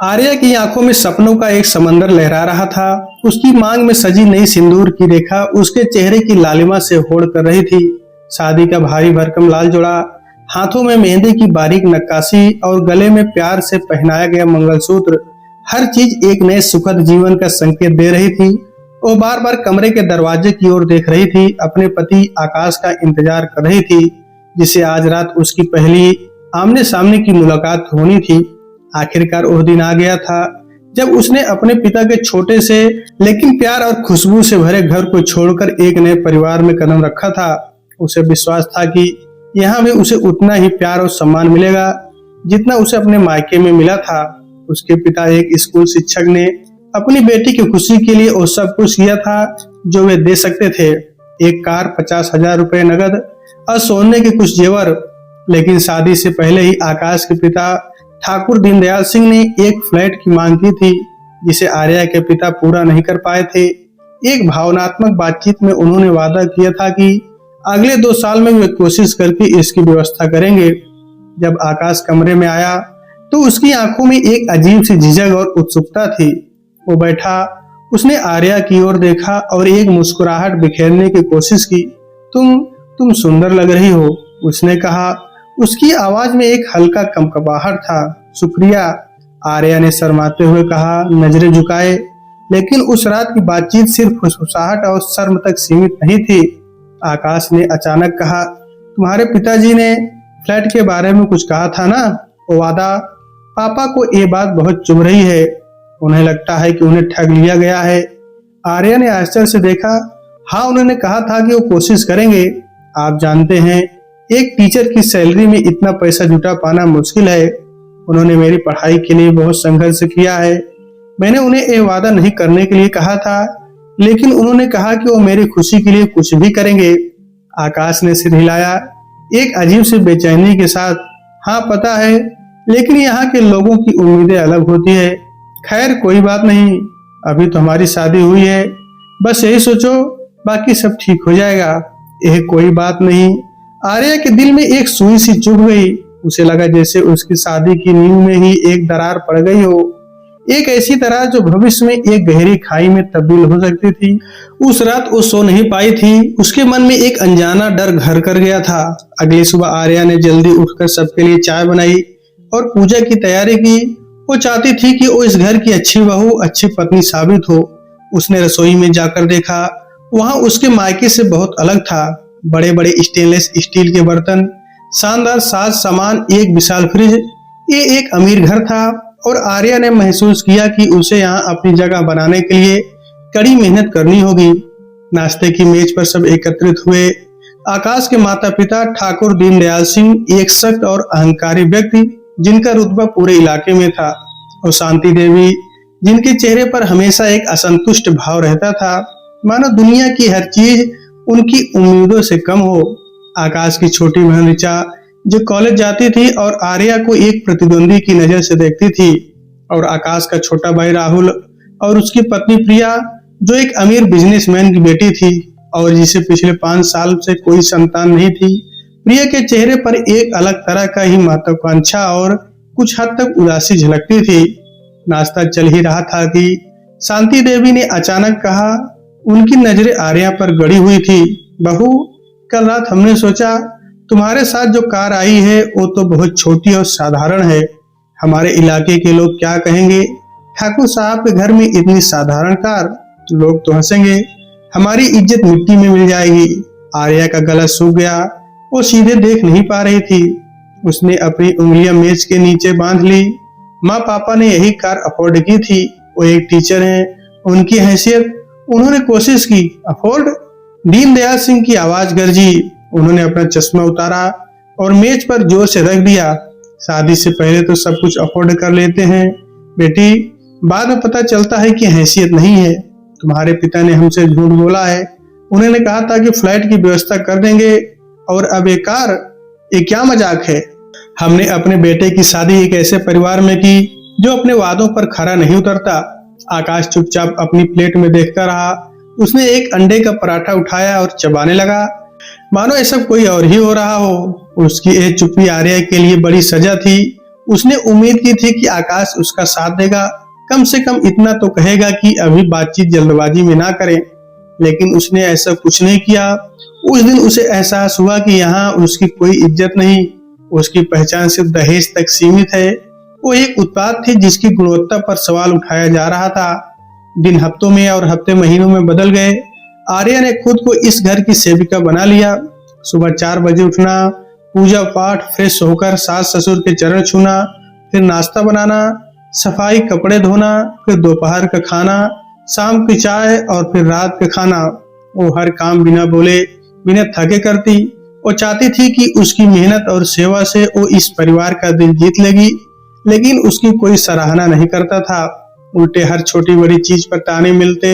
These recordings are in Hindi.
आर्या की आंखों में सपनों का एक समंदर लहरा रहा था। उसकी मांग में सजी नई सिंदूर की रेखा उसके चेहरे की लालिमा से होड़ कर रही थी। शादी का भारी भरकम लाल जोड़ा, हाथों में मेहंदी की बारीक नक्काशी और गले में प्यार से पहनाया गया मंगलसूत्र, हर चीज एक नए सुखद जीवन का संकेत दे रही थी। वो बार बार कमरे के दरवाजे की ओर देख रही थी, अपने पति आकाश का इंतजार कर रही थी, जिसे आज रात उसकी पहली आमने सामने की मुलाकात होनी थी। आखिरकार वह दिन आ गया था जब उसने अपने पिता के छोटे से लेकिन प्यार और खुशबू से भरे घर को छोड़कर एक नए परिवार में कदम रखा था। उसे विश्वास था कि यहाँ भी उसे उतना ही प्यार और सम्मान मिलेगा जितना उसे अपने मायके में मिला था। उसके पिता एक स्कूल शिक्षक ने अपनी बेटी की खुशी के लिए वो सब कुछ किया था जो वे दे सकते थे। एक कार, 50,000 रुपए नगद और सोने के कुछ जेवर। लेकिन शादी से पहले ही आकाश के पिता ठाकुर दीनदयाल सिंह ने एक फ्लैट की मांग की थी, जिसे आर्या के पिता पूरा नहीं कर पाए थे। एक भावनात्मक बातचीत में उन्होंने वादा किया था कि अगले 2 साल में वे कोशिश करके इसकी व्यवस्था करेंगे। जब आकाश कमरे में आया तो उसकी आंखों में एक अजीब सी झिझक और उत्सुकता थी। वो बैठा, उसने आर्या की ओर देखा और एक मुस्कुराहट बिखेरने की कोशिश की। तुम सुंदर लग रही हो, उसने कहा। उसकी आवाज में एक हल्का कंपकपाहट था। शुक्रिया, आर्या ने शर्माते हुए कहा, नजरें झुकाए। लेकिन उस रात की बातचीत सिर्फ फुसफुसाहट और शर्म तक सीमित नहीं थी। आकाश ने अचानक कहा, तुम्हारे पिताजी ने फ्लैट के बारे में कुछ कहा था ना, वो वादा। पापा को ये बात बहुत चुभ रही है। उन्हें लगता है कि उन्हें ठग लिया गया है। आर्या ने आश्चर्य से देखा। हाँ, उन्होंने कहा था कि वो कोशिश करेंगे। आप जानते हैं, एक टीचर की सैलरी में इतना पैसा जुटा पाना मुश्किल है। उन्होंने मेरी पढ़ाई के लिए बहुत संघर्ष किया है। मैंने उन्हें ये वादा नहीं करने के लिए कहा था, लेकिन उन्होंने कहा कि वो मेरी खुशी के लिए कुछ भी करेंगे। आकाश ने सिर हिलाया, एक अजीब सी बेचैनी के साथ। हाँ पता है, लेकिन यहाँ के लोगों की उम्मीदें अलग होती है। खैर कोई बात नहीं, अभी तो हमारी शादी हुई है। बस यही सोचो, बाकी सब ठीक हो जाएगा। यह कोई बात नहीं। आर्या के दिल में एक सुई सी चुभ गई। उसे लगा जैसे उसकी शादी की नींव में ही एक दरार पड़ गई हो, एक ऐसी दरार जो भविष्य में एक गहरी खाई में तब्दील हो सकती थी। उस रात वो सो नहीं पाई थी। उसके मन में एक अनजाना डर घर कर गया था। अगली सुबह आर्या ने जल्दी उठकर सबके लिए चाय बनाई और पूजा की तैयारी की। वो चाहती थी कि वो इस घर की अच्छी बहू, अच्छी पत्नी साबित हो। उसने रसोई में जाकर देखा, वहां उसके मायके से बहुत अलग था। बड़े बड़े स्टेनलेस स्टील के बर्तन, शानदार साज सामान, एक विशाल फ्रिज। ये एक अमीर घर था और आर्या ने महसूस किया कि उसे यहाँ अपनी जगह बनाने के लिए कड़ी मेहनत करनी होगी। नाश्ते की मेज पर सब एकत्रित हुए। आकाश के माता पिता ठाकुर दीनदयाल सिंह, एक सख्त और अहंकारी व्यक्ति जिनका रुतबा पूरे इलाके में था, और शांति देवी, जिनके चेहरे पर हमेशा एक असंतुष्ट भाव रहता था, मानो दुनिया की हर चीज उनकी उम्मीदों से कम हो। आकाश की छोटी बहन ऋचा, जो कॉलेज जाती थी और आर्या को एक प्रतिद्वंदी की नजर से देखती थी, और आकाश का छोटा भाई राहुल और उसकी पत्नी प्रिया, जो एक अमीर बिजनेसमैन की बेटी थी और जिसे पिछले 5 साल से कोई संतान नहीं थी। प्रिया के चेहरे पर एक अलग तरह का ही महत्वाकांक्षा और कुछ हद तक उदासी झलकती थी। नाश्ता चल ही रहा था कि शांति देवी ने अचानक कहा। उनकी नजरें आर्या पर गड़ी हुई थी। बहू, कल रात हमने सोचा तुम्हारे साथ जो कार आई है वो तो बहुत छोटी और साधारण है। हमारे इलाके के लोग क्या कहेंगे? ठाकुर साहब के घर में इतनी साधारण कार, लोग तो हंसेंगे, हमारी इज्जत मिट्टी में मिल जाएगी। आर्या का गला सूख गया। वो सीधे देख नहीं पा रही थी। उसने अपनी उंगलियां मेज के नीचे बांध ली। माँ पापा ने यही कार अफोर्ड की थी। वो एक टीचर हैं, उनकी हैसियत उन्होंने कोशिश की। अफोर्ड? दीनदयाल सिंह की आवाज गरजी। उन्होंने अपना चश्मा उतारा और मेज पर जोर से रख दिया। शादी से पहले तो सब कुछ अफोर्ड कर लेते हैं बेटी, बाद में पता चलता है कि हैसियत नहीं है। तुम्हारे पिता ने हमसे झूठ बोला है। उन्होंने कहा था कि फ्लैट की व्यवस्था कर देंगे, और अब एक कार, ये क्या मजाक है? हमने अपने बेटे की शादी एक ऐसे परिवार में की जो अपने वादों पर खरा नहीं उतरता। आकाश चुपचाप अपनी प्लेट में देखता रहा। उसने एक अंडे का पराठा उठाया और चबाने लगा, मानो ये सब कोई और ही हो रहा हो। उसकी ये चुप्पी आर्या के लिए बड़ी सजा थी। उसने उम्मीद की थी कि आकाश उसका साथ देगा, कम से कम इतना तो कहेगा कि अभी बातचीत जल्दबाजी में ना करें, लेकिन उसने ऐसा कुछ नहीं किया। उस दिन उसे एहसास हुआ कि यहाँ उसकी कोई इज्जत नहीं, उसकी पहचान सिर्फ दहेज तक सीमित है। वो एक उत्पाद थी जिसकी गुणवत्ता पर सवाल उठाया जा रहा था। दिन हफ्तों में और हफ्ते महीनों में बदल गए। आर्या ने खुद को इस घर की सेविका बना लिया। सुबह 4 बजे उठना, पूजा पाठ, फ्रेश होकर सास ससुर के चरण छूना, फिर नाश्ता बनाना, सफाई, कपड़े धोना, फिर दोपहर का खाना, शाम की चाय और फिर रात का खाना। वो हर काम बिना बोले, बिना थके करती। वो चाहती थी कि उसकी मेहनत और सेवा से वो इस परिवार का दिल जीत लेगी, लेकिन उसकी कोई सराहना नहीं करता था। उल्टे हर छोटी बड़ी चीज पर ताने मिलते।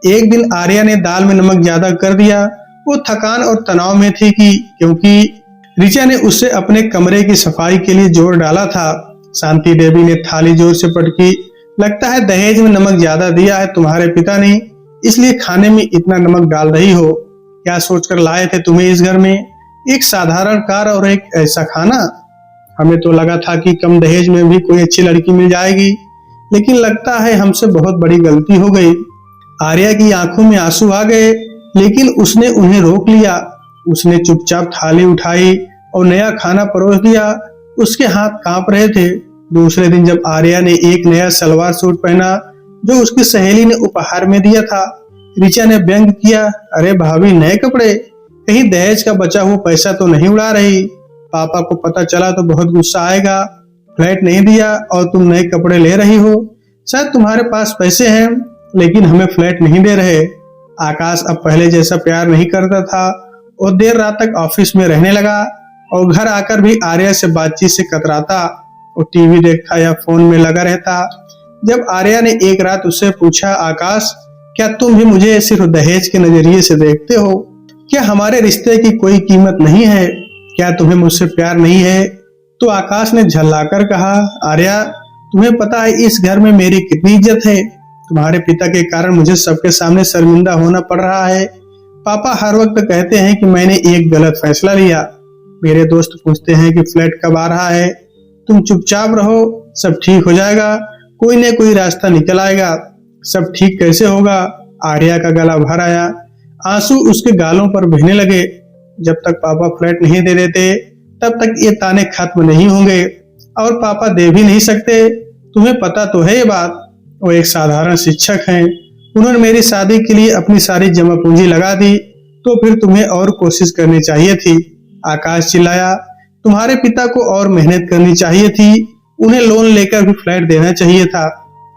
एक दिन आर्या ने दाल में नमक ज्यादा कर दिया। वो थकान और तनाव में थी क्योंकि ऋचा ने उससे अपने कमरे की सफाई के लिए जोर डाला था। शांति देवी ने थाली जोर से पटकी। लगता है दहेज में नमक ज्यादा दिया है तुम्हारे पिता ने, इसलिए खाने में इतना नमक डाल रही हो। क्या सोचकर लाए थे तुम्हें इस घर में? एक साधारण कार और एक ऐसा खाना? हमें तो लगा था कि कम दहेज में भी कोई अच्छी लड़की मिल जाएगी, लेकिन लगता है हमसे बहुत बड़ी गलती हो गई। आर्या की आंखों में आंसू आ गए, लेकिन उसने उन्हें रोक लिया। उसने चुपचाप थाली उठाई और नया खाना परोस दिया। उसके हाथ कांप रहे थे। दूसरे दिन जब आर्या ने एक नया सलवार सूट पहना जो उसकी सहेली ने उपहार में दिया था, ऋचा ने व्यंग किया, अरे भाभी, नए कपड़े? कहीं दहेज का बचा हुआ पैसा तो नहीं उड़ा रही? पापा को पता चला तो बहुत गुस्सा आएगा। फ्लैट नहीं दिया और तुम नए कपड़े ले रही हो। शायद तुम्हारे पास पैसे हैं, लेकिन हमें फ्लैट नहीं दे रहे। आकाश अब पहले जैसा प्यार नहीं करता था। और देर रात तक ऑफिस में रहने लगा और घर आकर भी आर्या से बातचीत से कतराता और टीवी देखता या फोन में लगा रहता। जब आर्या ने एक रात उससे पूछा, आकाश, क्या तुम भी मुझे सिर्फ दहेज के नजरिए से देखते हो? क्या हमारे रिश्ते की कोई कीमत नहीं है? क्या तुम्हें मुझसे प्यार नहीं है? तो आकाश ने झल्लाकर कहा, आर्या, तुम्हें पता है इस घर में मेरी कितनी इज्जत है? तुम्हारे पिता के कारण मुझे सबके सामने शर्मिंदा होना पड़ रहा है। पापा हर वक्त कहते हैं कि मैंने एक गलत फैसला लिया। मेरे दोस्त पूछते हैं कि फ्लैट कब आ रहा है। तुम चुपचाप रहो, सब ठीक हो जाएगा, कोई न कोई रास्ता निकल आएगा। सब ठीक कैसे होगा? आर्या का गला भर आया। आंसू उसके गालों पर बहने लगे। जब तक पापा फ्लैट नहीं दे देते तब तक ये ताने खत्म नहीं होंगे, और पापा दे भी नहीं सकते। तुम्हें पता तो है ये बात। वो एक साधारण शिक्षक हैं। उन्होंने मेरी शादी के लिए अपनी सारी जमा पूंजी लगा दी, तो फिर तुम्हें और कोशिश करनी चाहिए थी। आकाश चिल्लाया, तुम्हारे पिता को और मेहनत करनी चाहिए थी। उन्हें लोन लेकर भी फ्लैट देना चाहिए था।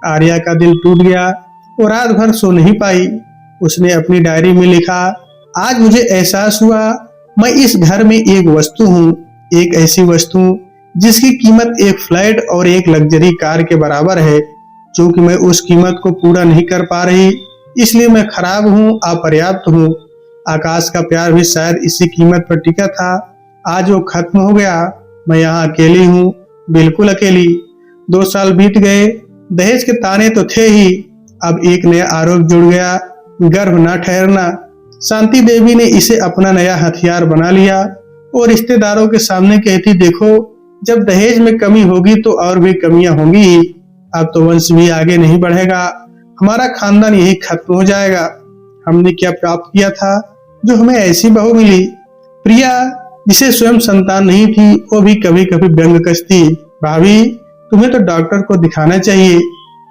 आर्या का दिल टूट गया। वो रात भर सो नहीं पाई। उसने अपनी डायरी में लिखा, आज मुझे एहसास हुआ मैं इस घर में एक वस्तु हूँ, एक ऐसी वस्तु जिसकी कीमत एक फ्लैट और एक लग्जरी कार के बराबर है। क्योंकि मैं उस कीमत को पूरा नहीं कर पा रही, इसलिए मैं खराब हूँ, अपर्याप्त हूँ। आकाश का प्यार भी शायद इसी कीमत पर टिका था। आज वो खत्म हो गया। मैं यहाँ अकेली हूँ, बिल्कुल अकेली। 2 साल बीत गए। दहेज के ताने तो थे ही, अब एक नया आरोप जुड़ गया, गर्भ न ठहरना। शांति देवी ने इसे अपना नया हथियार बना लिया और रिश्तेदारों के सामने कहती, देखो, जब दहेज में कमी होगी तो और भी कमियां होंगी ही। अब तो वंश भी आगे नहीं बढ़ेगा, हमारा खानदान यही खत्म हो जाएगा। हमने क्या प्राप्त किया था जो हमें ऐसी बहू मिली? प्रिया, जिसे स्वयं संतान नहीं थी, वो भी कभी कभी व्यंग कसती, भाभी, तुम्हें तो डॉक्टर को दिखाना चाहिए।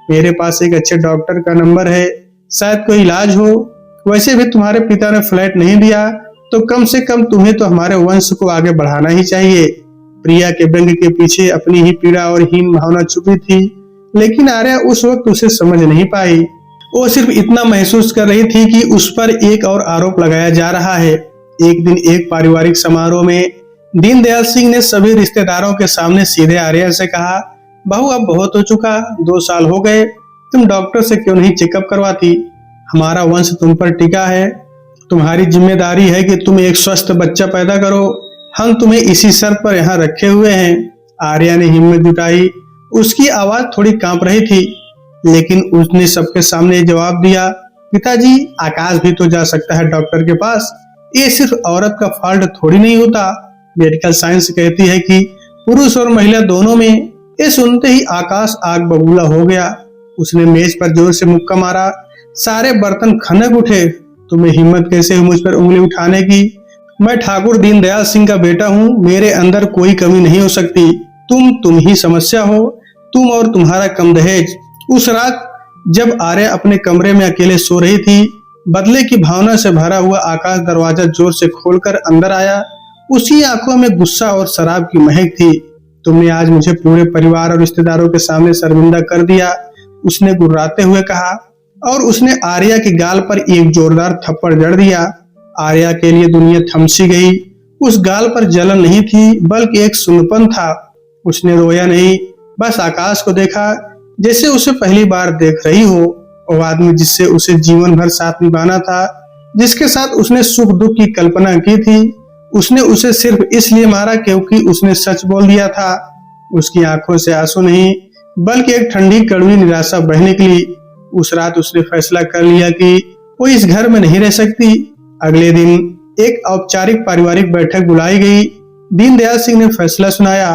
मेरे पास एक अच्छे डॉक्टर का नंबर है, शायद कोई इलाज हो। वैसे भी तुम्हारे पिता ने फ्लैट नहीं दिया, तो कम से कम तुम्हें तो हमारे वंश को आगे बढ़ाना ही चाहिए। प्रिया के व्यंग के पीछे अपनी ही पीड़ा और हीन भावना छुपी थी, लेकिन आर्या उस वक्त उसे समझ नहीं पाई। वो सिर्फ इतना महसूस कर रही थी कि उस पर एक और आरोप लगाया जा रहा है। एक दिन एक पारिवारिक समारोह में दीनदयाल सिंह ने सभी रिश्तेदारों के सामने सीधे आर्या से कहा, बहू, अब बहुत हो चुका, 2 साल हो गए, तुम डॉक्टर से क्यों नहीं चेकअप करवाती? हमारा वंश तुम पर टिका है। तुम्हारी जिम्मेदारी है कि तुम एक स्वस्थ बच्चा पैदा करो। हम तुम्हें इसी शर्त पर यहाँ रखे हुए हैं। आर्या ने हिम्मत जुटाई। उसकी आवाज थोड़ी कांप रही थी, लेकिन उसने सबके सामने जवाब दिया, पिताजी, आकाश भी तो जा सकता है डॉक्टर के पास। ये सिर्फ औरत का फॉल्ट थोड़ी नहीं होता। मेडिकल साइंस कहती है कि पुरुष और महिला दोनों में ये सुनते ही आकाश आग बबूला हो गया। उसने मेज पर जोर से मुक्का मारा। सारे बर्तन खनक उठे। तुम्हें हिम्मत कैसे हुई मुझ पर उंगली उठाने की? मैं ठाकुर दीनदयाल सिंह का बेटा हूँ। मेरे अंदर कोई कमी नहीं हो सकती। तुम ही समस्या हो। तुम और तुम्हारा कम दहेज। उस रात जब आर्या अपने कमरे में अकेले सो रही थी, बदले की भावना से भरा हुआ आकाश दरवाजा जोर से खोलकर अंदर आया। उसकी आंखों में गुस्सा और शराब की महक थी। तुमने आज मुझे पूरे परिवार और रिश्तेदारों के सामने शर्मिंदा कर दिया, उसने गुर्राते हुए कहा, और उसने आर्या के गाल पर एक जोरदार थप्पड़ जड़ दिया। आर्या के लिए दुनिया थमसी गई। उस गाल पर जलन नहीं थी, बल्कि एक सुन्नपन था। उसने रोया नहीं, बस आकाश को देखा जैसे उसे पहली बार देख रही हो। वो आदमी जिससे उसे जीवन भर साथ निभाना था, जिसके साथ उसने सुख दुख की कल्पना की थी, उसने उसे सिर्फ इसलिए मारा क्योंकि उसने सच बोल दिया था। उसकी आंखों से आंसू नहीं, बल्कि एक ठंडी कड़वी निराशा बह निकली। उस रात उसने फैसला कर लिया कि वो इस घर में नहीं रह सकती। अगले दिन एक औपचारिक पारिवारिक बैठक बुलाई गई। दीनदयाल सिंह ने फैसला सुनाया,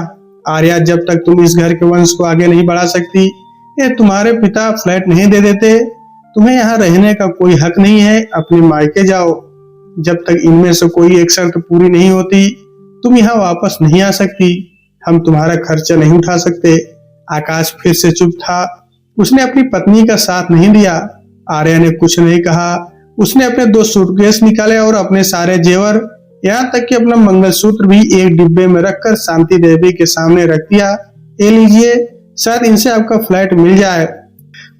आर्या, जब तक तुम इस घर के वंश को आगे नहीं बढ़ा सकती, ये तुम्हारे पिता फ्लैट नहीं दे देते। तुम्हें यहाँ रहने का कोई हक नहीं है। अपने मायके जाओ। जब तक इनमें से कोई एक शर्त पूरी नहीं होती, तुम यहाँ वापस नहीं आ सकती। हम तुम्हारा खर्चा नहीं उठा सकते। आकाश फिर से चुप था। उसने अपनी पत्नी का साथ नहीं दिया। आर्या ने कुछ नहीं कहा। उसने अपने 2 सूटकेस निकाले और अपने सारे जेवर, यहाँ तक कि अपना मंगलसूत्र भी एक डिब्बे में रखकर शांति देवी के सामने रख दिया। ये लीजिए, शायद इनसे आपका फ्लैट मिल जाए।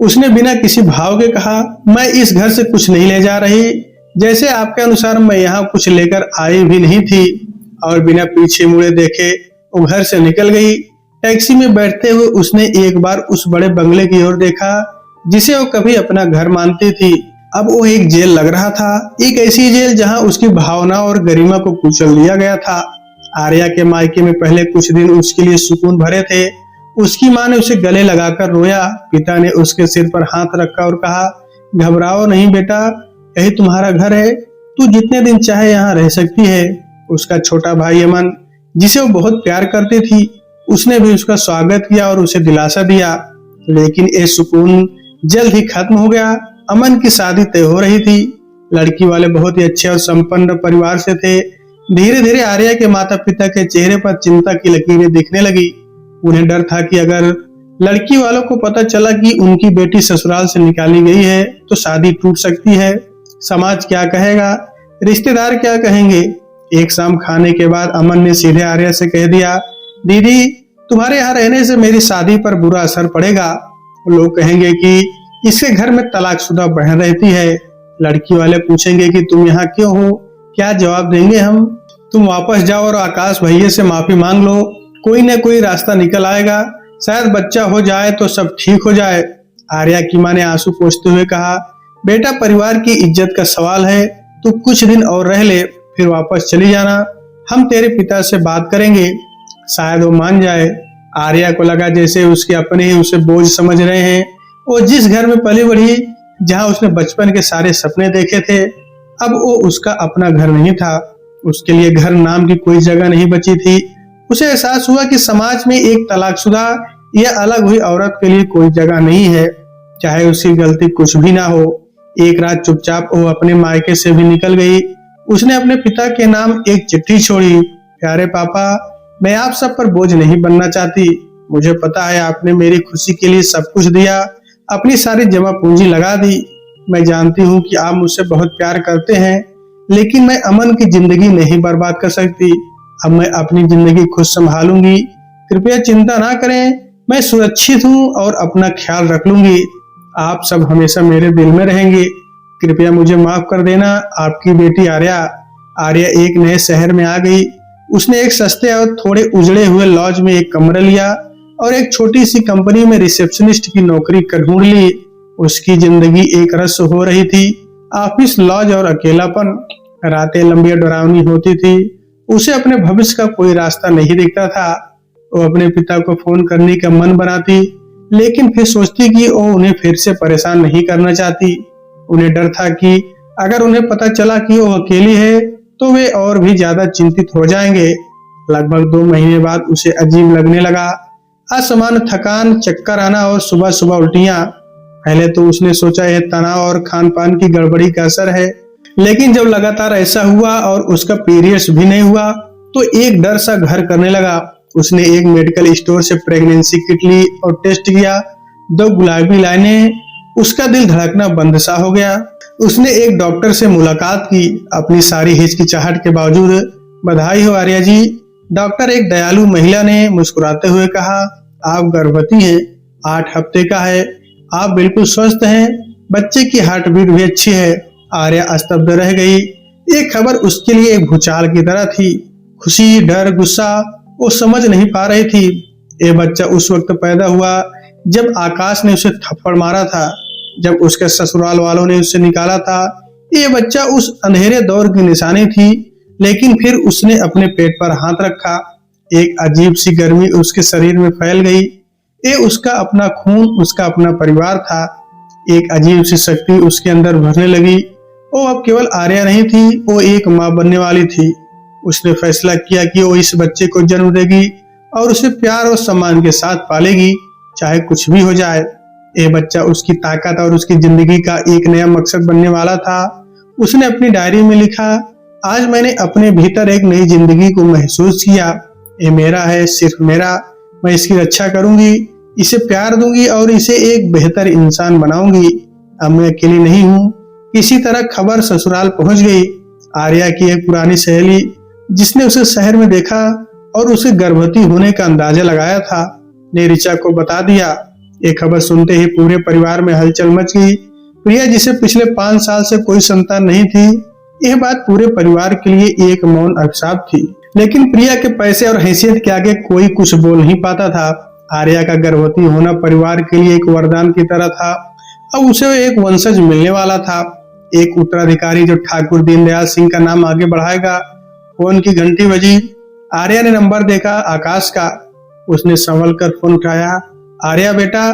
उसने बिना किसी भाव के कहा, मैं इस घर से कुछ नहीं ले जा रही। जैसे आपके अनुसार मैं यहाँ कुछ लेकर आई भी नहीं थी। और बिना पीछे मुड़े देखे वो घर से निकल गई। टैक्सी में बैठते हुए उसने एक बार उस बड़े बंगले की ओर देखा जिसे वो कभी अपना घर मानती थी। अब वो एक जेल लग रहा था, एक ऐसी जेल जहां उसकी भावना और गरिमा को कुचल दिया गया था। आर्या के मायके में पहले कुछ दिन उसके लिए सुकून भरे थे। उसकी माँ ने उसे गले लगाकर रोया। पिता ने उसके सिर पर हाथ रखा और कहा, घबराओ नहीं बेटा, यही तुम्हारा घर है। तू जितने दिन चाहे यहाँ रह सकती है। उसका छोटा भाई अमन, जिसे वो बहुत प्यार करती थी, उसने भी उसका स्वागत किया और उसे दिलासा दिया। लेकिन ये सुकून जल्द ही खत्म हो गया। अमन की शादी तय हो रही थी। लड़की वाले बहुत ही अच्छे और संपन्न परिवार से थे। धीरे धीरे आर्या के माता पिता के चेहरे पर चिंता की लकीरें दिखने लगी। उन्हें डर था कि अगर लड़की वालों को पता चला कि उनकी बेटी ससुराल से निकाली गई है तो शादी टूट सकती है। समाज क्या कहेगा, रिश्तेदार क्या कहेंगे। एक शाम खाने के बाद अमन ने सीधे आर्या से कह दिया, दीदी, तुम्हारे यहाँ रहने से मेरी शादी पर बुरा असर पड़ेगा। लोग कहेंगे कि इसके घर में तलाकशुदा बहन रहती है। लड़की वाले पूछेंगे कि तुम यहाँ क्यों हो। क्या जवाब देंगे हम? तुम वापस जाओ और आकाश भैया से माफी मांग लो। कोई न कोई रास्ता निकल आएगा। शायद बच्चा हो जाए तो सब ठीक हो जाए। आर्या की माँ ने आंसू पोंछते हुए कहा, बेटा, परिवार की इज्जत का सवाल है। तू कुछ दिन और रह ले, फिर वापस चली जाना। हम तेरे पिता से बात करेंगे, शायद वो मान जाए। आर्या को लगा जैसे उसके अपने ही उसे बोझ समझ रहे हैं। वो जिस घर में पली बढ़ी, जहां उसने बचपन के सारे सपने देखे थे, अब वो उसका अपना घर नहीं था। उसके लिए घर नाम की कोई जगह नहीं बची थी। उसे एहसास हुआ कि समाज में एक तलाकशुदा या अलग हुई औरत के लिए कोई जगह नहीं है, चाहे उसकी गलती कुछ भी ना हो। एक रात चुपचाप वो अपने मायके से भी निकल गई। उसने अपने पिता के नाम एक चिट्ठी छोड़ी, प्यारे पापा, मैं आप सब पर बोझ नहीं बनना चाहती। मुझे पता है आपने मेरी खुशी के लिए सब कुछ दिया, अपनी सारी जमा पूंजी लगा दी। मैं जानती हूँ कि आप मुझसे बहुत प्यार करते हैं, लेकिन मैं अमन की जिंदगी नहीं बर्बाद कर सकती। अब मैं अपनी जिंदगी खुद संभालूंगी। कृपया चिंता ना करें, मैं सुरक्षित हूँ और अपना ख्याल रख लूंगी। आप सब हमेशा मेरे दिल में रहेंगे। कृपया मुझे माफ कर देना, आपकी बेटी आर्या। आर्या एक नए शहर में आ गई। उसने एक सस्ते और थोड़े उजड़े हुए लॉज में एक कमरा लिया और एक छोटी सी कंपनी में रिसेप्शनिस्ट की नौकरी कर ढूंढ ली। उसकी जिंदगी एक रस हो रही थी। ऑफिस, लॉज और अकेलापन। रातें लंबी और डरावनी होती थी। उसे अपने भविष्य का कोई रास्ता नहीं दिखता था। वो अपने पिता को फोन करने का मन बनाती, लेकिन फिर सोचती कि वो उन्हें फिर से परेशान नहीं करना चाहती। उन्हें डर था कि अगर उन्हें पता चला कि वो अकेली है तो वे और भी ज्यादा चिंतित हो जाएंगे। लगभग 2 महीने बाद उसे अजीब लगने लगा। असामान्य थकान, चक्कर आना और सुबह सुबह उल्टियां। पहले तो उसने सोचा यह तनाव और खान पान की गड़बड़ी का असर है, लेकिन जब लगातार ऐसा हुआ और उसका पीरियड्स भी नहीं हुआ तो एक डर सा घर करने लगा। उसने एक मेडिकल स्टोर से प्रेगनेंसी किट ली और टेस्ट किया। 2 गुलाबी लाइनें, उसका दिल धड़कना बंद सा हो गया। उसने एक डॉक्टर से मुलाकात की, अपनी सारी हिचकिचाहट के बावजूद। बधाई हो आर्या जी, डॉक्टर एक दयालु महिला ने मुस्कुराते हुए कहा। आप गर्भवती हैं, 8 हफ्ते का है, आप बिल्कुल स्वस्थ हैं, बच्चे की हार्ट बीट भी अच्छी है। आर्या स्तब्ध रह गई। ये खबर उसके लिए एक भूचाल की तरह थी। खुशी, डर, गुस्सा वो समझ नहीं पा रही थी। ये बच्चा उस वक्त पैदा हुआ जब आकाश ने उसे थप्पड़ मारा था, जब उसके ससुराल वालों ने उसे निकाला था। ये बच्चा उस अंधेरे दौर की निशानी थी, लेकिन फिर उसने अपने पेट पर हाथ रखा। एक अजीब सी गर्मी उसके शरीर में फैल गई। ये उसका अपना खून, उसका अपना परिवार था। एक अजीब सी शक्ति उसके अंदर भरने लगी। वो अब केवल आर्या नहीं थी, वो एक माँ बनने वाली थी। उसने फैसला किया कि वो इस बच्चे को जन्म देगी और उसे प्यार और सम्मान के साथ पालेगी, चाहे कुछ भी हो जाए। ये बच्चा उसकी ताकत और उसकी जिंदगी का एक नया मकसद बनने वाला था। उसने अपनी डायरी में लिखा, आज मैंने अपने भीतर एक नई जिंदगी को महसूस किया। ये मेरा है, सिर्फ मेरा। मैं इसकी रक्षा करूंगी, इसे प्यार दूंगी और इसे एक बेहतर इंसान बनाऊंगी। अब मैं अकेली नहीं हूँ। किसी तरह खबर ससुराल पहुंच गई। आर्या की एक पुरानी सहेली, जिसने उसे शहर में देखा और उसे गर्भवती होने का अंदाजा लगाया था, ने ऋचा को बता दिया। ये खबर सुनते ही पूरे परिवार में हलचल मच गई। प्रिया, जिसे पिछले 5 साल से कोई संतान नहीं थी, यह बात पूरे परिवार के लिए एक मौन अभिशाप थी। लेकिन प्रिया के पैसे और हैसियत के आगे कोई कुछ बोल नहीं पाता था। आर्या का गर्भवती होना परिवार के लिए एक वरदान की तरह था। अब उसे एक वंशज मिलने वाला था, एक उत्तराधिकारी जो ठाकुर दीनदयाल सिंह का नाम आगे बढ़ाएगा। फोन की घंटी बजी। आर्या ने नंबर देखा, आकाश का। उसने संभल कर फोन उठाया। आर्या बेटा।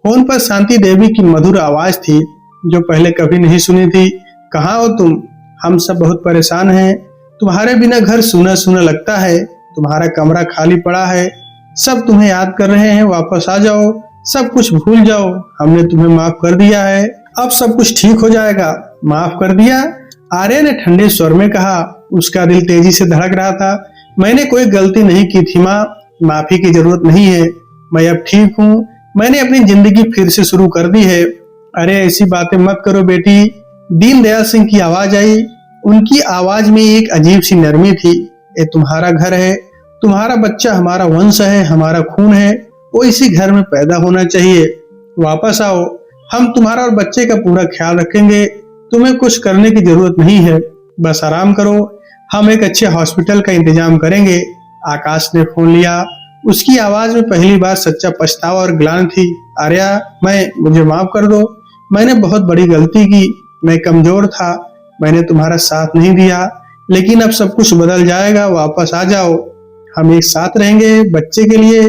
फोन पर शांति देवी की मधुर आवाज थी, जो पहले कभी नहीं सुनी थी। कहाँ हो तुम? हम सब बहुत परेशान हैं। तुम्हारे बिना घर सूना सूना लगता है। तुम्हारा कमरा खाली पड़ा है। सब तुम्हें याद कर रहे हैं। वापस आ जाओ, सब कुछ भूल जाओ। हमने तुम्हें माफ कर दिया है, अब सब कुछ ठीक हो जाएगा। माफ कर दिया? आर्या ने ठंडे स्वर में कहा। उसका दिल तेजी से धड़क रहा था। मैंने कोई गलती नहीं की थी माँ, माफी की जरूरत नहीं है। मैं अब ठीक हूँ। मैंने अपनी जिंदगी फिर से शुरू कर दी है। अरे ऐसी बातें मत करो बेटी। दीनदयाल सिंह की आवाज आई। उनकी आवाज में एक अजीब सी नरमी थी। ये तुम्हारा घर है, तुम्हारा बच्चा हमारा वंश है, हमारा खून है। वो इसी घर में पैदा होना चाहिए। वापस आओ, हम तुम्हारा और बच्चे का पूरा ख्याल रखेंगे। तुम्हें कुछ करने की जरूरत नहीं है, बस आराम करो। हम एक अच्छे हॉस्पिटल का इंतजाम करेंगे। आकाश ने फोन लिया। उसकी आवाज में पहली बार सच्चा पछतावा और ग्लानि थी। आर्या, मुझे माफ कर दो। मैंने बहुत बड़ी गलती की। मैं कमजोर था, मैंने तुम्हारा साथ नहीं दिया, लेकिन अब सब कुछ बदल जाएगा। वापस आ जाओ, हम एक साथ रहेंगे। बच्चे के लिए,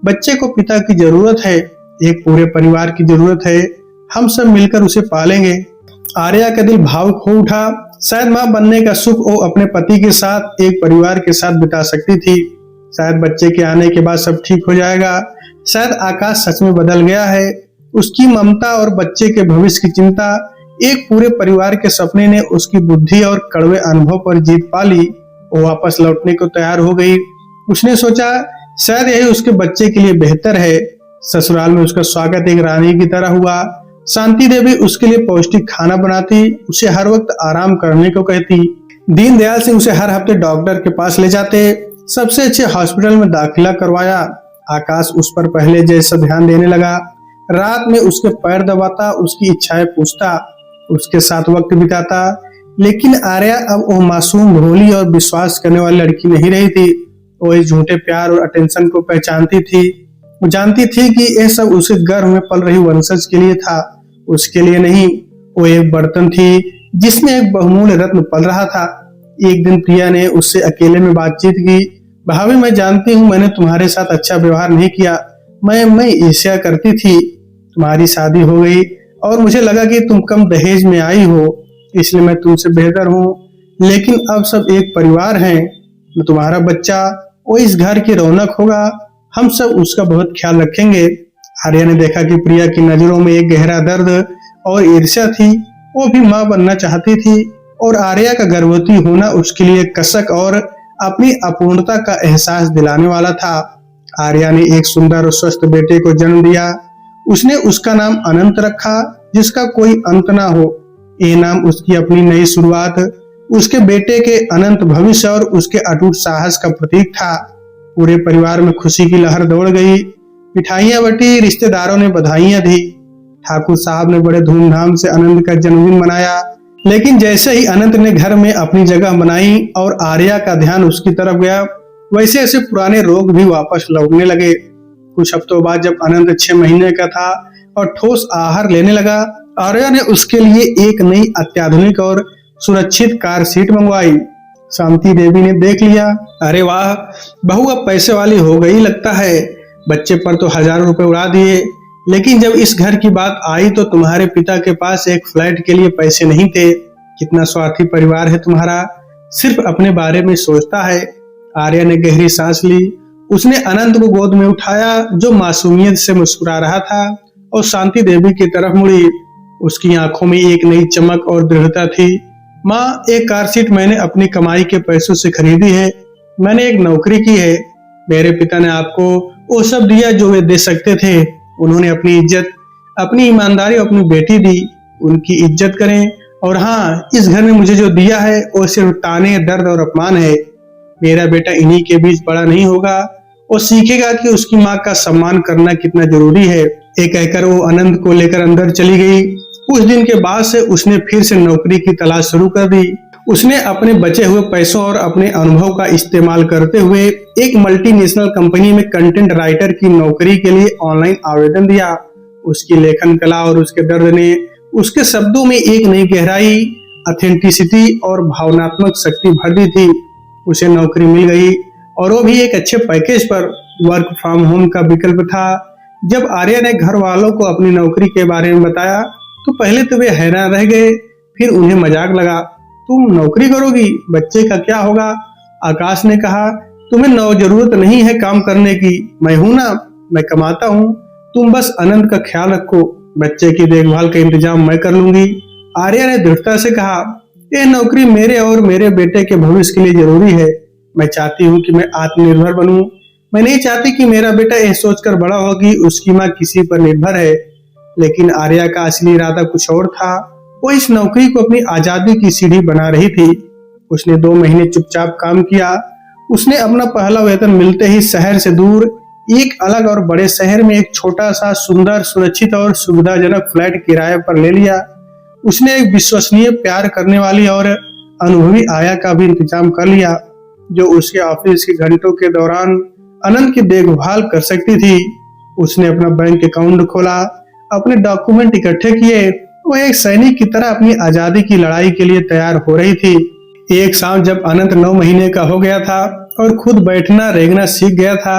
बच्चे को पिता की जरूरत है, एक पूरे परिवार की जरूरत है। हम सब मिलकर उसे पालेंगे। आर्या का दिल भावुक हो उठा। शायद मां बनने का सुख वो अपने पति के साथ, एक परिवार के साथ बिता सकती थी। शायद बच्चे के आने के बाद सब ठीक हो जाएगा। शायद आकाश सच में बदल गया है। उसकी ममता और बच्चे के भविष्य की चिंता, एक पूरे परिवार के सपने ने उसकी बुद्धि और कड़वे अनुभव पर जीत पा ली। वो वापस लौटने को तैयार हो गई। उसने सोचा शायद यही उसके बच्चे के लिए बेहतर है। ससुराल में उसका स्वागत एक रानी की तरह हुआ। शांति देवी उसके लिए पौष्टिक खाना बनाती, उसे हर वक्त आराम करने को कहती। दीनदयाल सिंह उसे हर हफ्ते डॉक्टर के पास ले जाते, सबसे अच्छे हॉस्पिटल में दाखिला करवाया। आकाश उस पर पहले जैसा ध्यान देने लगा। रात में उसके पैर दबाता, उसकी इच्छाएं पूछता, उसके साथ वक्त बिताता। लेकिन आर्या अब वो मासूम, भोली और विश्वास करने वाली लड़की नहीं रही थी। वो इस झूठे प्यार और अटेंशन को पहचानती थी। वो जानती थी कि यह सब उसे गर्भ में पल रही वंशज के लिए था, उसके लिए नहीं। वो एक बर्तन थी जिसमें एक बहुमूल्य रत्न पल रहा था। एक दिन प्रिया ने उससे अकेले में बातचीत की। भाभी, मैं जानती हूँ मैंने तुम्हारे साथ अच्छा व्यवहार नहीं किया। मैं ईर्ष्या करती थी। तुम्हारी शादी हो गई और मुझे लगा कि तुम कम दहेज में आई हो, इसलिए मैं तुमसे बेहतर हूँ। लेकिन अब सब एक परिवार हैं। तुम्हारा बच्चा वो इस घर की रौनक होगा। हम सब उसका बहुत ख्याल रखेंगे। आर्या ने देखा कि प्रिया की नजरों में एक गहरा दर्द और ईर्ष्या थी। वो भी मां बनना चाहती थी और आर्या का गर्भवती होना उसके लिए कसक और अपनी अपूर्णता का एहसास दिलाने वाला था। आर्या ने एक सुंदर और स्वस्थ बेटे को जन्म दिया। उसने उसका नाम अनंत रखा, जिसका कोई अंत ना हो। ये नाम उसकी अपनी नई शुरुआत, उसके बेटे के अनंत भविष्य और उसके अटूट साहस का प्रतीक था। पूरे परिवार में खुशी की लहर दौड़ गई। मिठाइयां बटी, रिश्तेदारों ने बधाइयां दी। ठाकुर साहब ने बड़े धूमधाम से अनंत का जन्मदिन मनाया। लेकिन जैसे ही अनंत ने घर में अपनी जगह बनाई और आर्या का ध्यान उसकी तरफ गया, वैसे ऐसे पुराने रोग भी वापस लौटने लगे। कुछ हफ्तों बाद जब अनंत 6 महीने का था और ठोस आहार लेने लगा, आर्या ने उसके लिए एक नई अत्याधुनिक और सुरक्षित कार सीट मंगवाई। शांति देवी ने देख लिया, अरे वाह, बहू अब पैसे वाली हो गई लगता है। बच्चे पर तो हजारों रुपए उड़ा दिए, लेकिन जब इस घर की बात आई तो तुम्हारे पिता के पास एक फ्लैट के लिए पैसे नहीं थे। कितना स्वार्थी परिवार है तुम्हारा, सिर्फ अपने बारे में सोचता है। आर्या ने गहरी सांस ली। उसने अनंत को गोद में उठाया, जो मासूमियत से मुस्कुरा रहा था, और शांति देवी की तरफ मुड़ी। उसकी आंखों में एक नई चमक और दृढ़ता थी। माँ, एक कार सीट मैंने अपनी कमाई के पैसों से खरीदी है। मैंने एक नौकरी की है। मेरे पिता ने आपको वो सब दिया जो वे दे सकते थे। उन्होंने अपनी इज्जत, अपनी ईमानदारी और अपनी बेटी दी। उनकी इज्जत करें। और हाँ, इस घर ने मुझे जो दिया है वो सिर्फ ताने, दर्द और अपमान है। मेरा बेटा इन्हीं के बीच बड़ा नहीं होगा। वो सीखेगा कि उसकी माँ का सम्मान करना कितना जरूरी है। ये कहकर वो अनंत को लेकर अंदर चली गई। उस दिन के बाद से उसने फिर से नौकरी की तलाश शुरू कर दी। उसने अपने बचे हुए पैसों और अपने अनुभव का इस्तेमाल करते हुए एक मल्टीनेशनल कंपनी में कंटेंट राइटर की नौकरी के लिए ऑनलाइन आवेदन दिया। उसकी लेखन कला और उसके दर्द ने उसके शब्दों में एक नई गहराई, ऑथेंटिसिटी और भावनात्मक शक्ति भर दी थी। उसे नौकरी मिल गई, और वो भी एक अच्छे पैकेज पर। वर्क फ्रॉम होम का विकल्प था। जब आर्या ने घर वालों को अपनी नौकरी के बारे में बताया तो पहले तो वे हैरान रह गए, फिर उन्हें मजाक लगा, तुम नौकरी करोगी, बच्चे का क्या होगा? आकाश ने कहा, तुम्हें जरूरत नहीं है काम करने की, मैं हूं ना, मैं कमाता हूं। तुम बस अनंत का ख्याल रखो, बच्चे की देखभाल का इंतजाम मैं कर लूंगी। आर्या ने दृढ़ता से कहा, यह नौकरी मेरे और मेरे बेटे के भविष्य के लिए जरूरी है। मैं चाहती हूँ कि मैं आत्मनिर्भर बनूं। मैं नहीं चाहती कि मेरा बेटा यह सोचकर बड़ा हो कि उसकी माँ किसी पर निर्भर है। लेकिन आर्या का असली इरादा कुछ और था। वो इस नौकरी को अपनी आजादी की सीढ़ी बना रही थी। उसने 2 महीने चुपचाप काम किया। उसने अपना पहला वेतन मिलते ही शहर से दूर एक अलग और बड़े शहर में एक छोटा सा सुंदर, सुरक्षित और सुविधाजनक फ्लैट किराए पर ले लिया। उसने एक विश्वसनीय, प्यार करने वाली और अनुभवी आया का भी इंतजाम कर लिया, जो उसके ऑफिस के घंटों के दौरान अनंत की देखभाल कर सकती थी। उसने अपना बैंक अकाउंट खोला, अपने डॉक्यूमेंट इकट्ठे किए। वह एक सैनिक की तरह अपनी आजादी की लड़ाई के लिए तैयार हो रही थी। एक शाम जब अनंत 9 महीने का हो गया था और खुद बैठना रेंगना सीख गया था,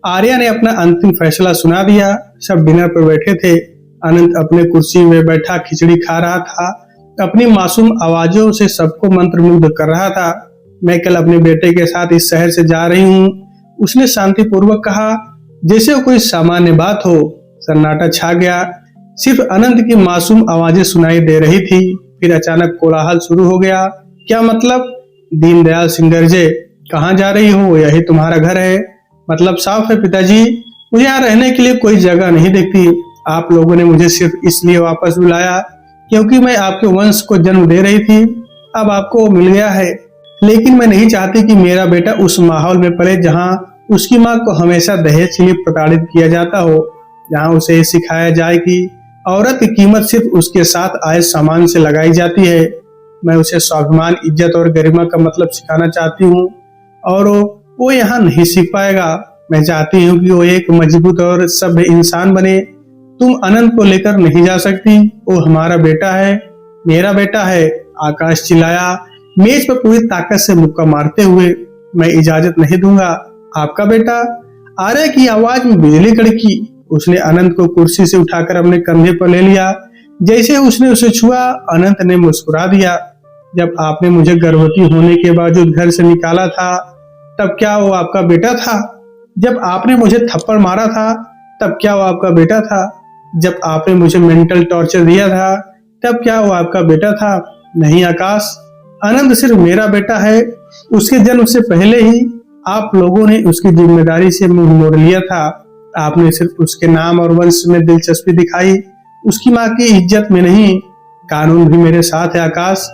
आर्या ने अपना अंतिम फैसला सुना दिया। सब डिनर पर बैठे थे। अनंत अपने कुर्सी में बैठा खिचड़ी खा रहा था, अपनी मासूम आवाजों से सबको मंत्रमुग्ध कर रहा था। मैं कल अपने बेटे के साथ इस शहर से जा रही हूँ, उसने शांतिपूर्वक कहा, जैसे वो कोई सामान्य बात हो। सन्नाटा छा गया। सिर्फ अनंत की मासूम आवाजें सुनाई दे रही थी। फिर अचानक कोलाहल शुरू हो गया। क्या मतलब? दीनदयाल सिंह गरजे, कहाँ जा रही हो? यही तुम्हारा घर है? मतलब साफ है पिताजी, मुझे यहाँ रहने के लिए कोई जगह नहीं दिखती। आप लोगों ने मुझे सिर्फ इसलिए वापस बुलाया क्योंकि मैं आपके वंश को जन्म दे रही थी। अब आपको मिल गया है, लेकिन मैं नहीं चाहती कि मेरा बेटा उस माहौल में पले जहाँ उसकी माँ को हमेशा दहेज के लिए प्रताड़ित किया जाता हो, जहाँ उसे सिखाया जाए कि औरत की कीमत सिर्फ उसके साथ आए सामान से लगाई जाती है। मैं उसे स्वाभिमान, इज्जत और गरिमा का मतलब सिखाना चाहती हूँ, और वो यहाँ नहीं सीख पाएगा। मैं चाहती हूँ कि वो एक मजबूत और सभ्य इंसान बने। तुम अनंत को लेकर नहीं जा सकती, वो हमारा बेटा है, मेरा बेटा है। आकाश चिल्लाया, मेज पर पूरी ताकत से मुक्का मारते हुए। मैं इजाजत नहीं दूंगा। आपका बेटा? आर्या की आवाज में बिजली कड़की। उसने अनंत को कुर्सी से उठाकर अपने कंधे पर ले लिया। जैसे उसने उसे छुआ, अनंत ने मुस्कुरा दिया। जब आपने मुझे गर्भवती होने के बावजूद घर से निकाला था, तब क्या वो आपका बेटा था? जब आपने मुझे थप्पड़ मारा था तब क्या वो आपका बेटा था? जब आपने मुझे मेंटल टॉर्चर दिया था तब क्या वो आपका बेटा था? नहीं आकाश, आनंद सिर्फ मेरा बेटा है। उसके जन्म से पहले ही आप लोगों ने उसकी जिम्मेदारी से मुंह मोड़ लिया था। आपने सिर्फ उसके नाम और वंश में दिलचस्पी दिखाई, उसकी माँ की इज्जत में नहीं। कानून भी मेरे साथ है आकाश।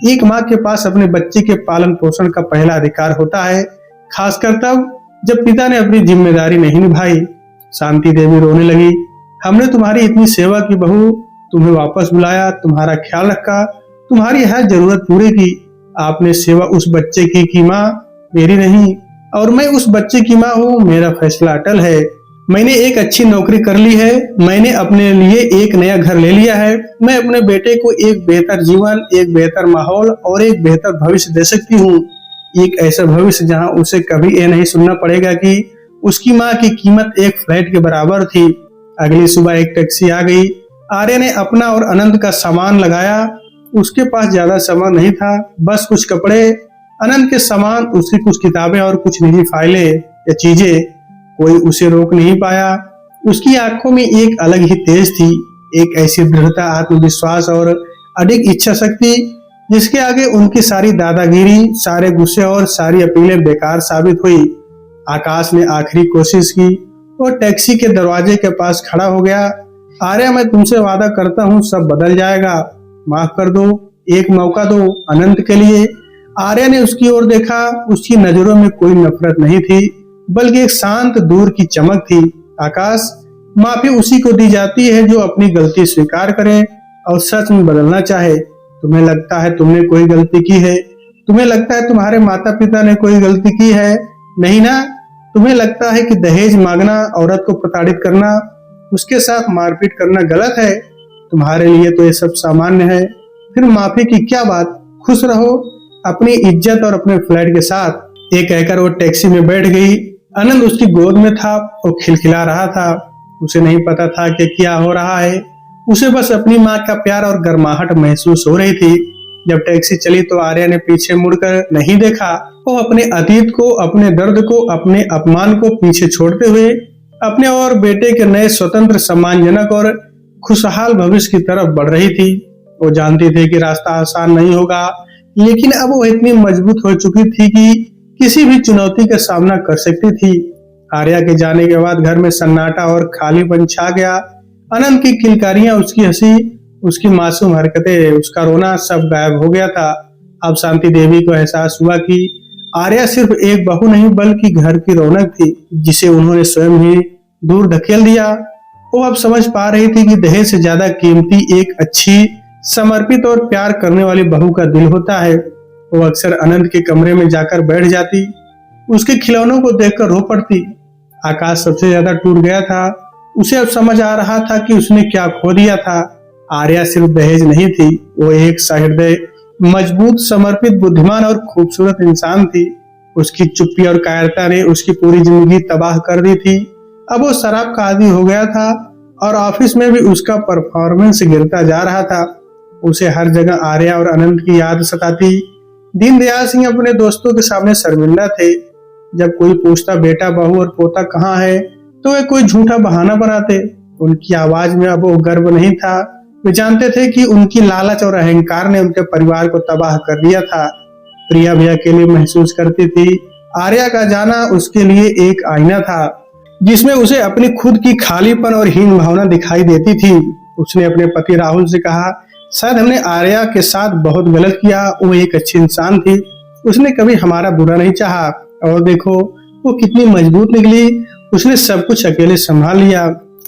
एक माँ के पास अपने बच्चे के पालन पोषण का पहला अधिकार होता है, खासकर तब जब पिता ने अपनी जिम्मेदारी नहीं निभाई। शांति देवी रोने लगी। हमने तुम्हारी इतनी सेवा की बहू, तुम्हें वापस बुलाया, तुम्हारा ख्याल रखा, तुम्हारी हर जरूरत पूरी की। आपने सेवा उस बच्चे की माँ, मेरी नहीं। और मैं उस बच्चे की माँ हूँ। मेरा फैसला अटल है। मैंने एक अच्छी नौकरी कर ली है। मैंने अपने लिए एक नया घर ले लिया है। मैं अपने बेटे को एक बेहतर जीवन, एक बेहतर माहौल और एक बेहतर भविष्य दे सकती हूँ। एक ऐसा भविष्य जहाँ उसे कभी ये नहीं सुनना पड़ेगा कि उसकी माँ की कीमत एक फ्लैट के बराबर थी। अगली सुबह एक टैक्सी आ गई। आर्य ने अपना और अनंत का सामान लगाया। उसके पास ज्यादा सामान नहीं था, बस कुछ कपड़े, अनंत के सामान, उसकी कुछ किताबें और कुछ निजी फाइलें या चीजें। कोई उसे रोक नहीं पाया। उसकी आंखों में एक अलग ही तेज थी, एक ऐसी दृढ़ता, आत्मविश्वास और अडिग इच्छा शक्ति जिसके आगे उनकी सारी दादागिरी, सारे गुस्से और सारी अपीलें बेकार साबित हुई। आकाश ने आखिरी कोशिश की। वो टैक्सी के दरवाजे के पास खड़ा हो गया। आर्य, मैं तुमसे वादा करता हूँ सब बदल जाएगा। माफ कर दो, एक मौका दो अनंत के लिए। आर्य ने उसकी ओर देखा। उसकी नजरों में कोई नफरत नहीं थी, बल्कि एक शांत दूर की चमक थी। आकाश, माफी उसी को दी जाती है जो अपनी गलती स्वीकार करे और सच में बदलना चाहे। तुम्हें लगता है तुमने कोई गलती की है? तुम्हें लगता है तुम्हारे माता पिता ने कोई गलती की है? नहीं ना। तुम्हें लगता है कि दहेज मांगना, औरत को प्रताड़ित करना, उसके साथ मारपीट करना गलत है? तुम्हारे लिए तो ये सब सामान्य है। फिर माफी की क्या बात? खुश रहो अपनी इज्जत और अपने फ्लैट के साथ। ये कहकर वो टैक्सी में बैठ गई। आनंद उसकी गोद में था। वो खिलखिला रहा था। उसे नहीं पता था कि क्या हो रहा है। उसे बस अपनी माँ का प्यार और गर्माहट महसूस हो रही थी। जब टैक्सी चली तो आर्या ने पीछे मुड़कर नहीं देखा। वो अपने अतीत को, अपने दर्द को, अपने अपमान को पीछे छोड़ते हुए अपने और बेटे के नए स्वतंत्र, सम्मानजनक और खुशहाल भविष्य की तरफ बढ़ रही थी। वो जानती थी कि रास्ता आसान नहीं होगा, लेकिन अब वो इतनी मजबूत हो चुकी थी कि किसी भी चुनौती का सामना कर सकती थी। आर्या के जाने के बाद घर में सन्नाटा और खालीपन छा गया। अनंत की किलकारियां, उसकी हंसी, उसकी मासूम हरकतें, उसका रोना सब गायब हो गया था। अब शांति देवी को एहसास हुआ कि आर्या सिर्फ एक बहू नहीं बल्कि घर की रौनक थी, जिसे उन्होंने स्वयं ही दूर धकेल दिया। वो अब समझ पा रही थी कि दहेज से ज्यादा कीमती एक अच्छी, समर्पित और प्यार करने वाली बहू का दिल होता है। वो अक्सर अनंत के कमरे में जाकर बैठ जाती, उसके खिलौनों को देखकर रो पड़ती। आकाश सबसे ज्यादा टूट गया था। उसे अब समझ आ रहा था कि उसने क्या खो दिया था। आर्या सिर्फ दहेज नहीं थी, वो एक सहृदय, मजबूत, समर्पित, बुद्धिमान और खूबसूरत इंसान थी। उसकी चुप्पी और कायरता ने उसकी पूरी जिंदगी तबाह कर दी थी। अब वो शराब का आदी हो गया था और ऑफिस में भी उसका परफॉर्मेंस गिरता जा रहा था। उसे हर जगह आर्या और अनंत की याद सताती। दीनदयाल सिंह अपने दोस्तों के सामने शर्मिंदा थे। जब कोई पूछता बेटा, बहू और पोता कहाँ है, तो वे कोई झूठा बहाना बनाते। उनकी आवाज में अब वो गर्व नहीं था। वे जानते थे कि उनकी लालच और अहंकार ने उनके परिवार को तबाह कर दिया था। प्रिया भी अकेली महसूस करती थी। आर्या का जाना उसके लिए एक आईना था, जिसमें उसे अपनी खुद की खालीपन और हीन भावना दिखाई देती थी। उसने अपने पति राहुल से कहा, शायद हमने आर्या के साथ बहुत गलत किया। वो एक अच्छी इंसान थी, उसने कभी हमारा बुरा नहीं चाहा। और देखो वो कितनी मजबूत निकली। उसने सब कुछ अकेले संभाल लिया।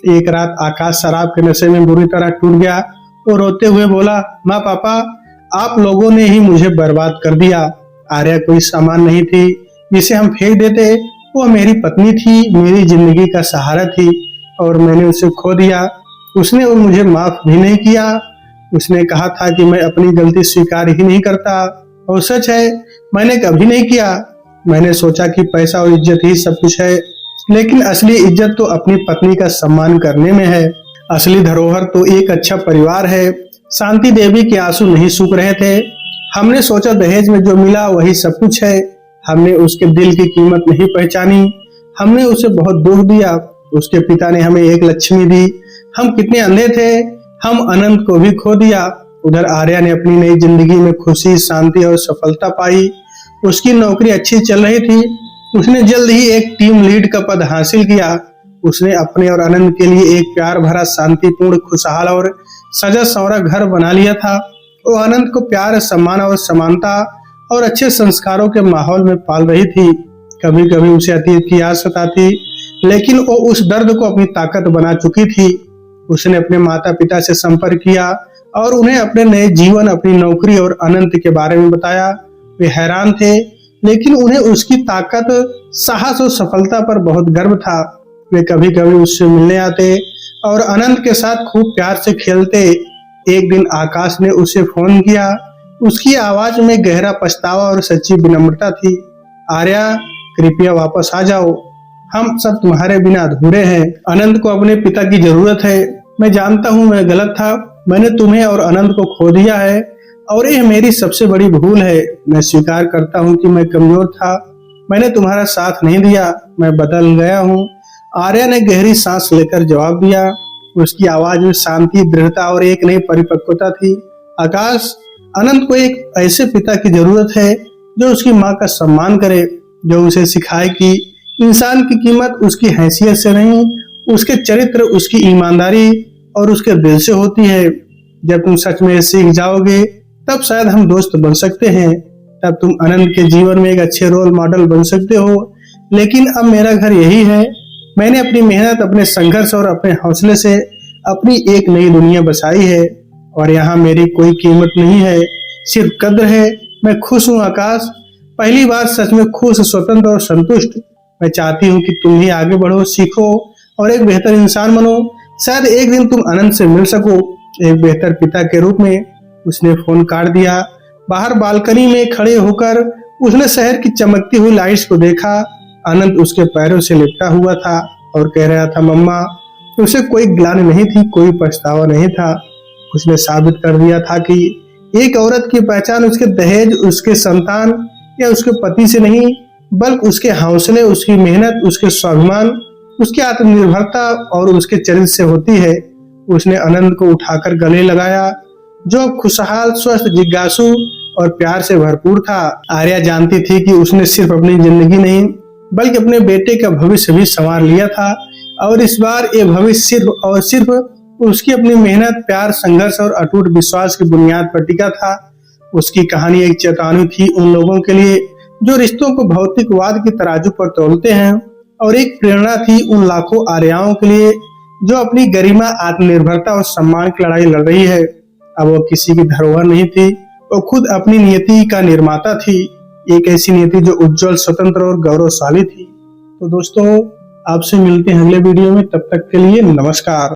एक रात आकाश शराब के नशे में बुरी तरह टूट गया। वो रोते हुए बोला, माँ, पापा, आप लोगों ने ही मुझे बर्बाद कर दिया। आर्या कोई सामान नहीं थी जिसे हम फेंक देते। वो मेरी पत्नी थी, मेरी जिंदगी का सहारा थी, और मैंने उसे खो दिया। उसने वो मुझे माफ भी नहीं किया। उसने कहा था कि मैं अपनी गलती स्वीकार ही नहीं करता, और सच है, मैंने कभी नहीं किया। मैंने सोचा कि पैसा और इज्जत ही सब कुछ है, लेकिन असली इज्जत तो अपनी पत्नी का सम्मान करने में है। असली धरोहर तो एक अच्छा परिवार है। शांति देवी के आंसू नहीं सूख रहे थे। हमने सोचा दहेज में जो मिला वही सब कुछ है। हमने उसके दिल की कीमत नहीं पहचानी। हमने उसे बहुत दुख दिया। उसके पिता ने हमें एक लक्ष्मी दी। हम कितने अंधे थे, हम अनंत को भी खो दिया। उधर आर्या ने अपनी नई जिंदगी में खुशी, शांति और सफलता पाई। उसकी नौकरी अच्छी चल रही थी। उसने जल्द ही एक टीम लीड का पद हासिल किया। उसने अपने और अनंत के लिए एक प्यार भरा, शांतिपूर्ण, खुशहाल और सजा संवरा घर बना लिया था। वो अनंत को प्यार, सम्मान और समानता और अच्छे संस्कारों के माहौल में पाल रही थी। कभी कभी उसे अतीत की याद सताती, लेकिन वो उस दर्द को अपनी ताकत बना चुकी थी। उसने अपने माता पिता से संपर्क किया और उन्हें अपने नए जीवन, अपनी नौकरी और अनंत के बारे में बताया। वे हैरान थे, लेकिन उन्हें उसकी ताकत, साहस और सफलता पर बहुत गर्व था। वे कभी कभी उससे मिलने आते और अनंत के साथ खूब प्यार से खेलते। एक दिन आकाश ने उसे फोन किया। उसकी आवाज में गहरा पछतावा और सच्ची विनम्रता थी। आर्या, कृपया वापस आ जाओ, हम सब तुम्हारे बिना अधूरे हैं। अनंत को अपने पिता की जरूरत है। मैं जानता हूँ मैं गलत था। मैंने तुम्हें और अनंत को खो दिया है और यह मेरी सबसे बड़ी भूल है। मैं स्वीकार करता हूँ कि मैं कमजोर था। मैंने तुम्हारा साथ नहीं दिया। मैं बदल गया हूँ। आर्या ने गहरी सांस लेकर जवाब दिया। उसकी आवाज में शांति, दृढ़ता और एक नई परिपक्वता थी। आकाश, अनंत को एक ऐसे पिता की जरूरत है जो उसकी माँ का सम्मान करे, जो उसे सिखाए कि इंसान की कीमत उसकी हैसियत से नहीं, उसके चरित्र, उसकी ईमानदारी और उसके दिल से होती है। जब तुम सच में सीख जाओगे, तब शायद हम दोस्त बन सकते हैं। तब तुम अनंत के जीवन में एक अच्छे रोल मॉडल बन सकते हो। लेकिन अब मेरा घर यही है। मैंने अपनी मेहनत, अपने संघर्ष और अपने हौसले से अपनी एक नई दुनिया बसाई है और यहाँ मेरी कोई कीमत नहीं है, सिर्फ कद्र है। मैं खुश हूँ आकाश, पहली बार सच में खुश, स्वतंत्र और संतुष्ट। मैं चाहती हूँ कि तुम ही आगे बढ़ो, सीखो और एक बेहतर इंसान बनो। शायद एक दिन तुम अनंत से मिल सको, एक बेहतर पिता के रूप में। उसने फोन काट दिया। बाहर बालकनी में खड़े होकर उसने शहर की चमकती हुई लाइट्स को देखा। अनंत उसके पैरों से लिपटा हुआ था और कह रहा था, मम्मा। उसे कोई ग्लानि नहीं थी, कोई पछतावा नहीं था। उसने साबित कर दिया था कि एक औरत की पहचान उसके दहेज, उसके संतान या उसके पति से नहीं, बल्कि उसके हौसले, उसकी मेहनत, उसके स्वाभिमान, उसकी आत्मनिर्भरता और उसके चरित्र से होती है। उसने अनंत को उठाकर गले लगाया, जो खुशहाल, स्वस्थ, जिज्ञासु और प्यार से भरपूर था। आर्या जानती थी कि उसने सिर्फ अपनी जिंदगी नहीं, बल्कि अपने बेटे का भविष्य भी संवार लिया था और इस बार ये भविष्य सिर्फ और सिर्फ उसकी अपनी मेहनत, प्यार, संघर्ष और अटूट विश्वास की बुनियाद पर टिका था। उसकी कहानी एक चेतावनी थी उन लोगों के लिए जो रिश्तों को भौतिकवाद की तराजू पर तोलते हैं, और एक प्रेरणा थी उन लाखों आर्याओं के लिए जो अपनी गरिमा, आत्मनिर्भरता और सम्मान की लड़ाई लड़ रही है। अब वो किसी की धरोहर नहीं थी, वो खुद अपनी नियति का निर्माता थी। एक ऐसी नियति जो उज्जवल, स्वतंत्र और गौरवशाली थी। तो दोस्तों, आपसे मिलते हैं अगले वीडियो में। तब तक के लिए नमस्कार।